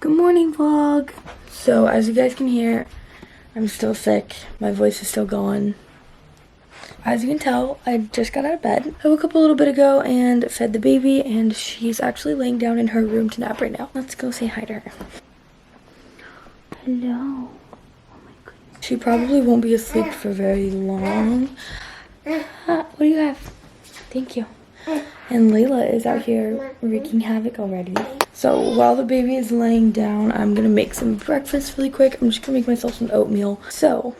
Good morning, vlog. So as you guys can hear, I'm still sick. My voice is still going. As you can tell, I just got out of bed. I woke up a little bit ago and fed the baby, and she's actually laying down in her room to nap right now. Let's go say hi to her. Hello. Oh my goodness. She probably won't be asleep for very long. What do you have? Thank you. And Laela is out here wreaking havoc already. So while the baby is laying down, I'm gonna make some breakfast really quick. I'm just gonna make myself some oatmeal. So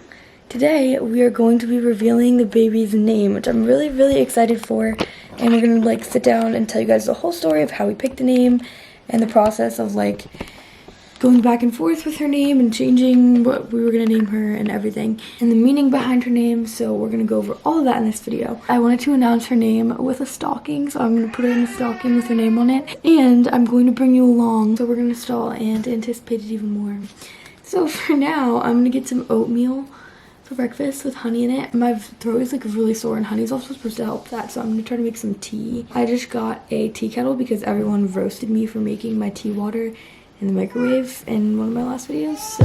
today we are going to be revealing the baby's name, which I'm really excited for. And we're gonna like sit down and tell you guys the whole story of how we picked the name and the process of like going back and forth with her name and changing what we were gonna name her and everything, and the meaning behind her name. So we're gonna go over all of that in this video. I wanted to announce her name with a stocking, so I'm gonna put her in a stocking with her name on it, and I'm going to bring you along. So we're gonna stall and anticipate it even more. So for now, I'm gonna get some oatmeal for breakfast with honey in it. My throat is like really sore, and honey's also supposed to help that, so I'm gonna try to make some tea. I just got a tea kettle because everyone roasted me for making my tea water in the microwave in one of my last videos, so.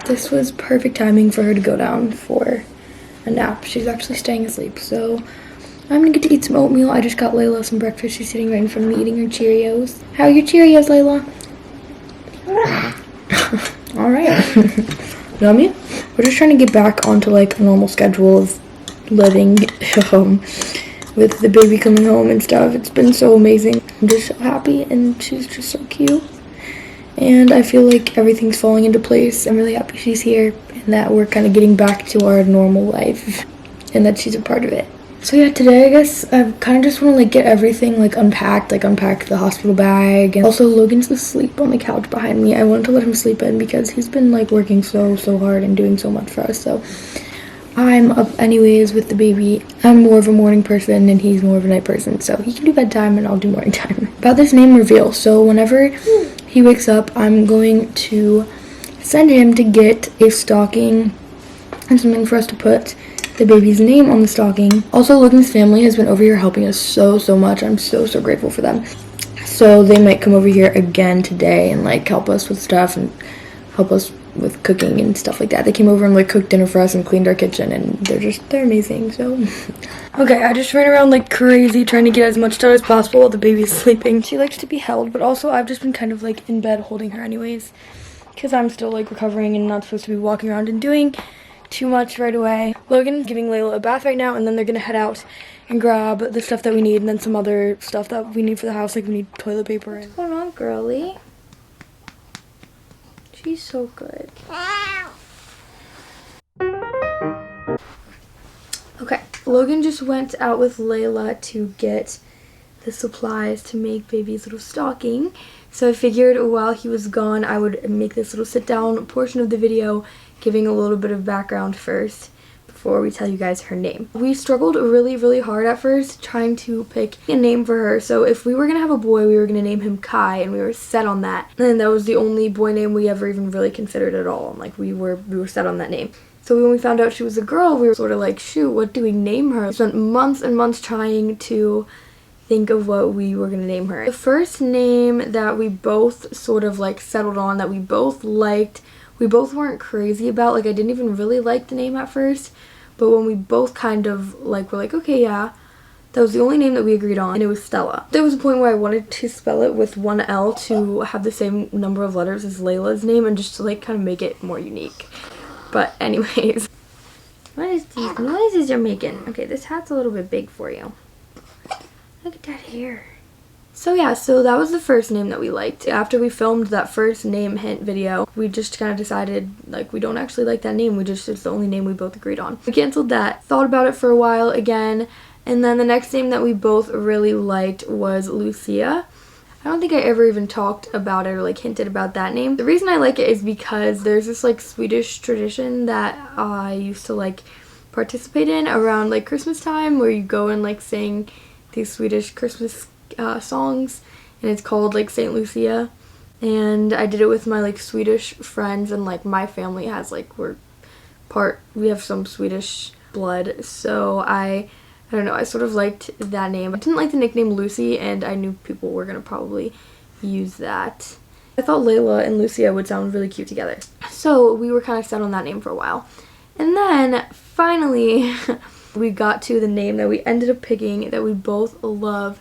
This was perfect timing for her to go down for a nap. She's actually staying asleep, so I'm gonna get to eat some oatmeal. I just got Laela some breakfast. She's sitting right in front of me eating her Cheerios. How are your Cheerios, Laela? Alright. Yummy? We're just trying to get back onto like a normal schedule of living with the baby coming home and stuff. It's been so amazing. I'm just so happy, and she's just so cute. And I feel like everything's falling into place. I'm really happy she's here and that we're kind of getting back to our normal life and that she's a part of it. So yeah, today I guess I kind of just want to like get everything like unpacked, like unpack the hospital bag. And also Logan's asleep on the couch behind me. I wanted to let him sleep in because he's been like working so hard and doing so much for us. So I'm up anyways with the baby. I'm more of a morning person and he's more of a night person. So he can do bedtime and I'll do morning time. About this name reveal. So whenever he wakes up, I'm going to send him to get a stocking and something for us to put the baby's name on the stocking. Also, Logan's family has been over here helping us so much. I'm so grateful for them. So they might come over here again today and like help us with stuff and help us with cooking and stuff like that. They came over and like cooked dinner for us and cleaned our kitchen, and they're amazing. So okay, I just ran around like crazy trying to get as much done as possible while the baby's sleeping. She likes to be held, but also I've just been kind of like in bed holding her anyways because I'm still like recovering and not supposed to be walking around and doing too much right away. Logan's giving Laela a bath right now, and then they're gonna head out and grab the stuff that we need, and then some other stuff that we need for the house, like we need toilet paper. What's going on, girly? She's so good. Okay, Logan just went out with Laela to get the supplies to make baby's little stocking. So I figured while he was gone, I would make this little sit down portion of the video giving a little bit of background first before we tell you guys her name. We struggled really hard at first trying to pick a name for her. So if we were gonna have a boy, we were gonna name him Kai, and we were set on that. And that was the only boy name we ever even really considered at all. Like we were set on that name. So when we found out she was a girl, we were sort of like, shoot, what do we name her? We spent months and months trying to think of what we were gonna name her. The first name that we both sort of like settled on, that we both liked, we both weren't crazy about, like I didn't even really like the name at first, but when we both kind of like were like, okay, yeah, that was the only name that we agreed on, and it was Stella. There was a point where I wanted to spell it with one L to have the same number of letters as Layla's name and just to like kind of make it more unique. But anyways, what is these noises you're making? Okay, this hat's a little bit big for you. Look at that hair. So yeah, so that was the first name that we liked. After we filmed that first name hint video, we just kind of decided, like, we don't actually like that name. It's the only name we both agreed on. We canceled that, thought about it for a while again, and then the next name that we both really liked was Lucia. I don't think I ever even talked about it or like hinted about that name. The reason I like it is because there's this like Swedish tradition that I used to like participate in around like Christmas time, where you go and like sing these Swedish Christmas songs, and it's called like St. Lucia. And I did it with my like Swedish friends, and like my family has like we have some Swedish blood, so I don't know, I sort of liked that name. I didn't like the nickname Lucy, and I knew people were gonna probably use that. I thought Laela and Lucia would sound really cute together, so we were kind of set on that name for a while. And then finally we got to the name that we ended up picking that we both love,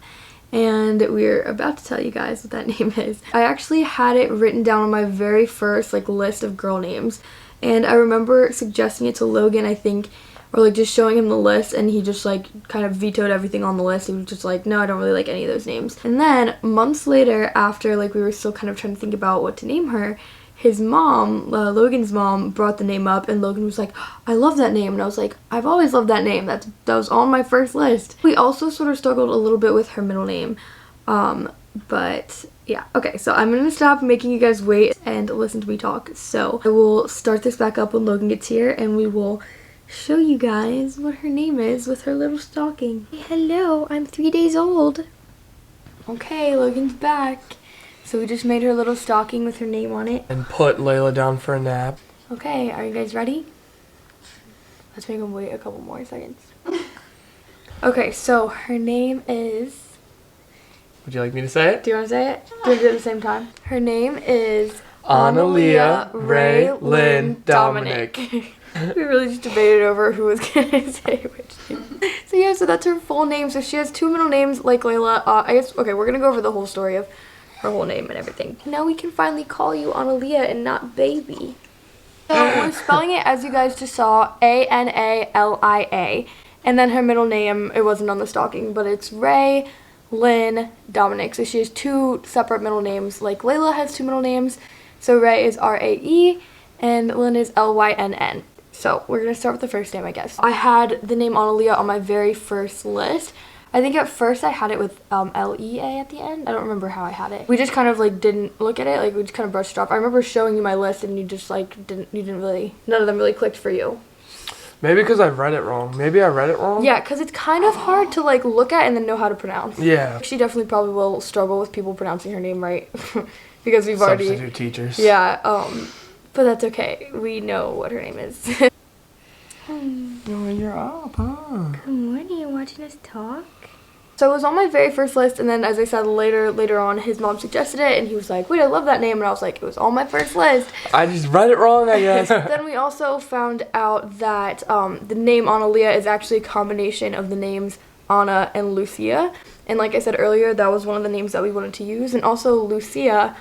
and we're about to tell you guys what that name is. I actually had it written down on my very first like list of girl names, and I remember suggesting it to Logan, I think, or like just showing him the list, and he just like kind of vetoed everything on the list. He was just like, no, I don't really like any of those names. And then months later, after like we were still kind of trying to think about what to name her, his mom, Logan's mom, brought the name up, and Logan was like, I love that name. And I was like, I've always loved that name. That was on my first list. We also sort of struggled a little bit with her middle name. But yeah, okay, so I'm gonna stop making you guys wait and listen to me talk. So I will start this back up when Logan gets here, and we will show you guys what her name is with her little stocking. Hey, hello, I'm 3 days old. Okay, Logan's back. So we just made her little stocking with her name on it. And put Laela down for a nap. Okay, are you guys ready? Let's make them wait a couple more seconds. Okay, so her name is... Would you like me to say it? Do you want to say it? Do you want to do it at the same time? Her name is... Analia Ray Lynn Dominic. We really just debated over who was going to say which name. So yeah, so that's her full name. So she has 2 middle names like Laela. I guess, okay, we're going to go over the whole story of her whole name and everything. Now we can finally call you Analia and not baby. So we're spelling it, as you guys just saw, Analia. And then her middle name, it wasn't on the stocking, but it's Ray Lynn Dominic. So she has 2 separate middle names, like Laela has 2 middle names. So Ray is R-A-E and Lynn is L-Y-N-N. So we're going to start with the first name, I guess. I had the name Analia on my very first list. I think at first I had it with L-E-A at the end. I don't remember how I had it. We just kind of like didn't look at it, like we just kind of brushed it off. I remember showing you my list, and you just like didn't really, none of them really clicked for you. Maybe because I read it wrong. Maybe I read it wrong? Yeah, because it's kind of hard to like look at and then know how to pronounce. Yeah. She definitely probably will struggle with people pronouncing her name right. Because we've already... Substitute teachers. Yeah, but that's okay. We know what her name is. Oh, you're up, huh? Good morning, you watching us talk? So it was on my very first list, and then as I said later on, his mom suggested it, and he was like, wait, I love that name, and I was like, it was on my first list. I just read it wrong, I guess. Then we also found out that the name Analia is actually a combination of the names Anna and Lucia, and like I said earlier, that was one of the names that we wanted to use, and also Lucia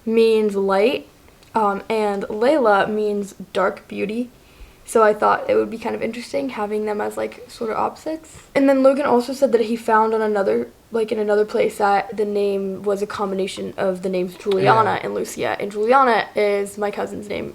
means light, and Laela means dark beauty. So I thought it would be kind of interesting having them as like sort of opposites. And then Logan also said that he found on another place that the name was a combination of the names Juliana and Lucia. And Juliana is my cousin's name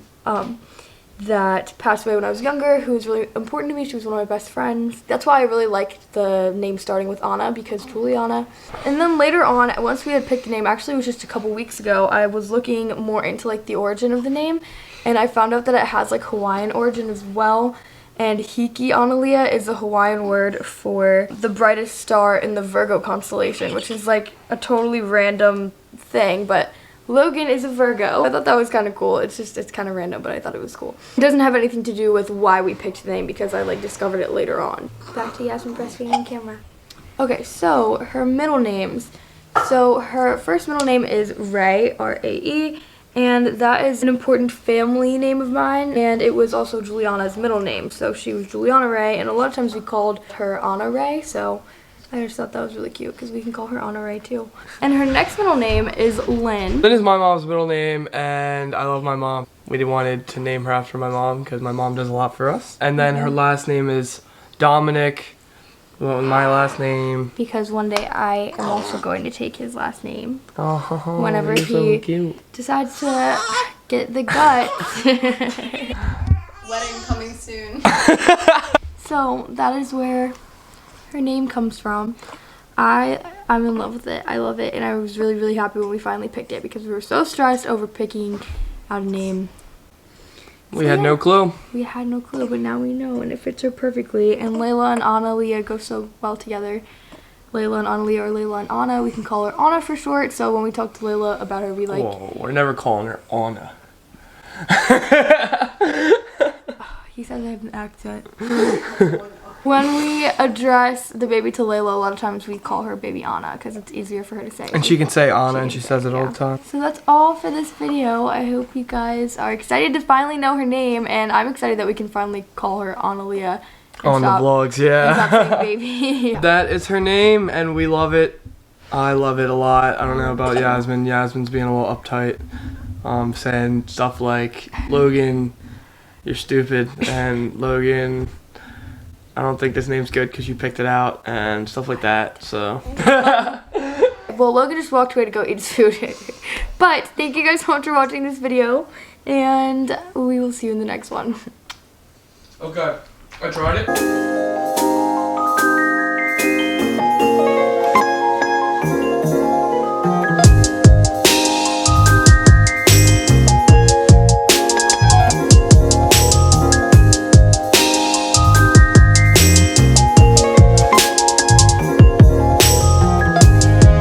that passed away when I was younger, who was really important to me. She was one of my best friends. That's why I really liked the name starting with Anna, because Juliana. And then later on, once we had picked a name, actually it was just a couple weeks ago, I was looking more into like the origin of the name. And I found out that it has like Hawaiian origin as well. And Hiki Analia is a Hawaiian word for the brightest star in the Virgo constellation, which is like a totally random thing, but Logan is a Virgo. I thought that was kind of cool. It's kind of random, but I thought it was cool. It doesn't have anything to do with why we picked the name, because I like discovered it later on. Back to Yasmyn breastfeeding on camera. Okay, so her middle names. So her first middle name is Ray, R-A-E. And that is an important family name of mine, and it was also Juliana's middle name. So she was Juliana Ray, and a lot of times we called her Anna Ray, so I just thought that was really cute because we can call her Anna Ray too. And her next middle name is Lynn. Lynn is my mom's middle name, and I love my mom. We wanted to name her after my mom because my mom does a lot for us. And then her last name is Dominic. Well, my last name. Because one day I am also going to take his last name. Oh, whenever he decides to get the guts. Wedding coming soon. So that is where her name comes from. I'm in love with it. I love it, and I was really, really happy when we finally picked it because we were so stressed over picking out a name. We had no clue. We had no clue, but now we know, and it fits her perfectly. And Laela and Anna-Leah go so well together. Laela and Anna-Leah, or Laela and Anna. We can call her Anna for short, so when we talk to Laela about her, we like... Whoa, we're never calling her Anna. He says I have an accent. When we address the baby to Laela, a lot of times we call her baby Anna because it's easier for her to say. And she can say Anna, and she says it all the time. So that's all for this video. I hope you guys are excited to finally know her name, and I'm excited that we can finally call her Anna-Leah. On the vlogs, yeah. And stop saying baby. That is her name, and we love it. I love it a lot. I don't know about Yasmyn. Yasmyn's being a little uptight, saying stuff like, Logan, you're stupid, and Logan, I don't think this name's good because you picked it out, and stuff like that, so. Well, Logan just walked away to go eat his food. But thank you guys so much for watching this video, and we will see you in the next one. Okay, I tried it.